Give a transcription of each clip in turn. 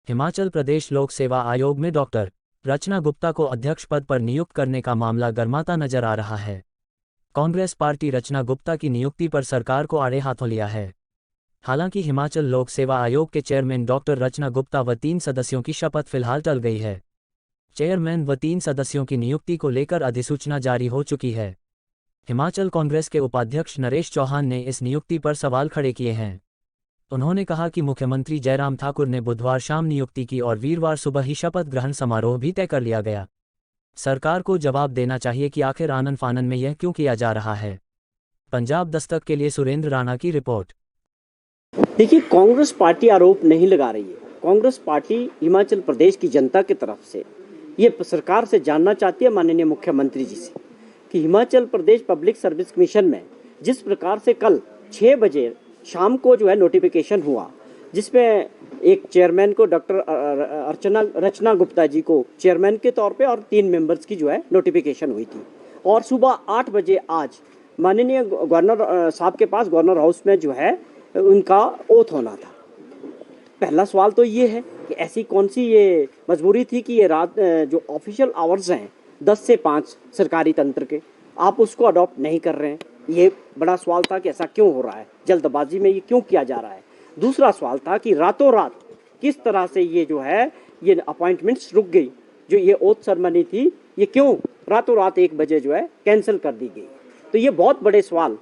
हिमाचल प्रदेश लोक सेवा आयोग में डॉक्टर रचना गुप्ता को अध्यक्ष पद पर नियुक्त करने का मामला गर्माता नजर आ रहा है। कांग्रेस पार्टी रचना गुप्ता की नियुक्ति पर सरकार को आड़े हाथों लिया है। हालांकि हिमाचल लोक सेवा आयोग के चेयरमैन डॉक्टर रचना गुप्ता व 3 सदस्यों की शपथ फिलहाल टल गई है। चेयरमैन व 3 सदस्यों की नियुक्ति को लेकर अधिसूचना जारी हो चुकी है। हिमाचल कांग्रेस के उपाध्यक्ष नरेश चौहान ने इस नियुक्ति पर सवाल खड़े किए हैं। उन्होंने कहा कि मुख्यमंत्री जयराम ठाकुर ने बुधवार शाम नियुक्ति की और वीरवार सुबह ही शपथ ग्रहण समारोह भी तय कर लिया गया। सरकार को जवाब देना चाहिए कि आखिर आनन फानन में यह क्यों किया जा रहा है। पंजाब दस्तक के लिए सुरेंद्र राणा की रिपोर्ट। देखिए, कांग्रेस पार्टी आरोप नहीं लगा रही है। कांग्रेस पार्टी हिमाचल प्रदेश की जनता की तरफ से ये सरकार से जानना चाहती है, माननीय मुख्यमंत्री जी से, कि Himachal Pradesh public service commission में जिस प्रकार से कल 6 बजे शाम को जो है नोटिफिकेशन हुआ, जिसमें एक चेयरमैन को डॉक्टर रचना गुप्ता जी को चेयरमैन के तौर पे और 3 मेंबर्स की जो है नोटिफिकेशन हुई थी, और सुबह 8 बजे आज माननीय गवर्नर साहब के पास गवर्नर हाउस में जो है उनका ओथ होना था। पहला सवाल तो ये है कि ऐसी कौन सी ये मजबूरी थी कि ये रात जो ऑफिशियल आवर्स हैं 10 से 5 सरकारी तंत्र के, आप उसको अडॉप्ट नहीं कर रहे हैं। ये बड़ा सवाल था कि ऐसा क्यों हो रहा है, जल्दबाजी में ये क्यों किया जा रहा है। दूसरा सवाल था कि रातों रात किस तरह से ये जो है ये अपॉइंटमेंट्स रुक गई, जो ये ओथ सेरेमनी थी ये क्यों रातों रात 1 बजे जो है कैंसिल कर दी गई। तो ये बहुत बड़े सवाल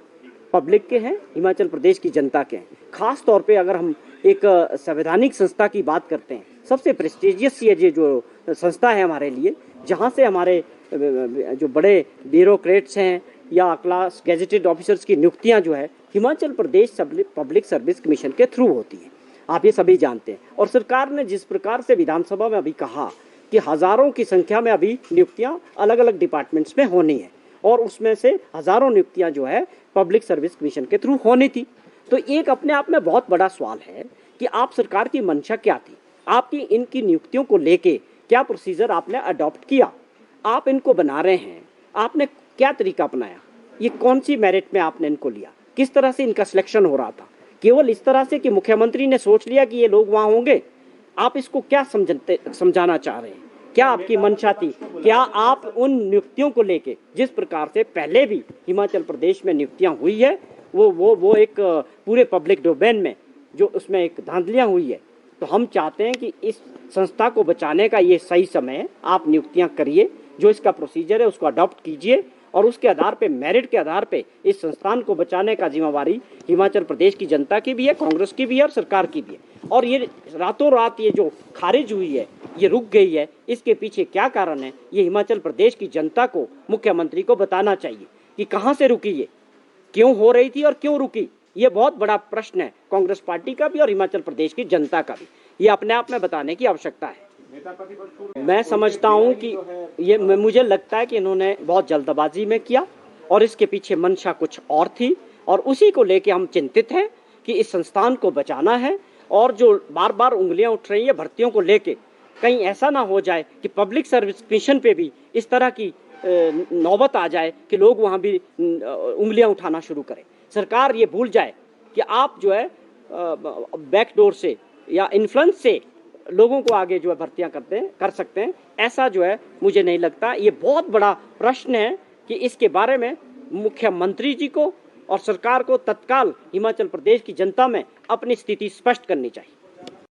पब्लिक के हैं, हिमाचल प्रदेश की जनता के हैं। खास तौर पे अगर हम एक संवैधानिक संस्था की बात करते हैं, सबसे प्रेस्टिजियस ये जो संस्था है हमारे लिए, जहाँ से हमारे जो बड़े ब्यूरोक्रेट्स हैं या क्लास गेजेटेड ऑफिसर्स की नियुक्तियां जो है Himachal Pradesh public service commission के थ्रू होती है, आप ये सभी जानते हैं। और सरकार ने जिस प्रकार से विधानसभा में अभी कहा कि हज़ारों की संख्या में अभी नियुक्तियां अलग अलग डिपार्टमेंट्स में होनी है, और उसमें से हज़ारों नियुक्तियां जो है पब्लिक सर्विस कमीशन के थ्रू होनी थी। तो एक अपने आप में बहुत बड़ा सवाल है कि आप सरकार की मंशा क्या थी, आपकी इनकी नियुक्तियों को लेके क्या प्रोसीजर आपने अडॉप्ट किया, आप इनको बना रहे हैं, आपने क्या तरीका अपनाया, ये कौन सी मेरिट में आपने इनको लिया, किस तरह से इनका सिलेक्शन हो रहा था। केवल इस तरह से कि मुख्यमंत्री ने सोच लिया कि ये लोग वहाँ होंगे, आप इसको क्या समझाना चाह रहे हैं, क्या आपकी मंशा थी। क्या आप उन नियुक्तियों को लेके जिस प्रकार से पहले भी हिमाचल प्रदेश में नियुक्तियां हुई है वो एक पूरे पब्लिक डोमेन में जो उसमें एक धांधलियां हुई है, तो हम चाहते हैं कि इस संस्था को बचाने का ये सही समय है, आप नियुक्तियां करिए, जो इसका प्रोसीजर है उसको अडॉप्ट कीजिए, और उसके आधार पे मेरिट के आधार पे इस संस्थान को बचाने का जिम्मेवारी हिमाचल प्रदेश की जनता की भी है, कांग्रेस की भी है और सरकार की भी है। और ये रातों रात ये जो खारिज हुई है, ये रुक गई है, इसके पीछे क्या कारण है, ये हिमाचल प्रदेश की जनता को मुख्यमंत्री को बताना चाहिए कि कहाँ से रुकी, ये क्यों हो रही थी और क्यों रुकी। ये बहुत बड़ा प्रश्न है कांग्रेस पार्टी का भी और हिमाचल प्रदेश की जनता का भी, ये अपने आप में बताने की आवश्यकता है। मैं समझता हूं कि ये मुझे लगता है कि इन्होंने बहुत जल्दबाजी में किया और इसके पीछे मंशा कुछ और थी, और उसी को लेके हम चिंतित हैं कि इस संस्थान को बचाना है। और जो बार बार उंगलियां उठ रही है भर्तियों को लेके, कहीं ऐसा ना हो जाए कि पब्लिक सर्विस कमीशन पे भी इस तरह की नौबत आ जाए कि लोग वहाँ भी उंगलियां उठाना शुरू करें। सरकार ये भूल जाए कि आप जो है बैकडोर से या इन्फ्लुएंस से लोगों को आगे जो है भर्तियां कर सकते हैं, ऐसा जो है मुझे नहीं लगता। ये बहुत बड़ा प्रश्न है कि इसके बारे में मुख्यमंत्री जी को और सरकार को तत्काल हिमाचल प्रदेश की जनता में अपनी स्थिति स्पष्ट करनी चाहिए।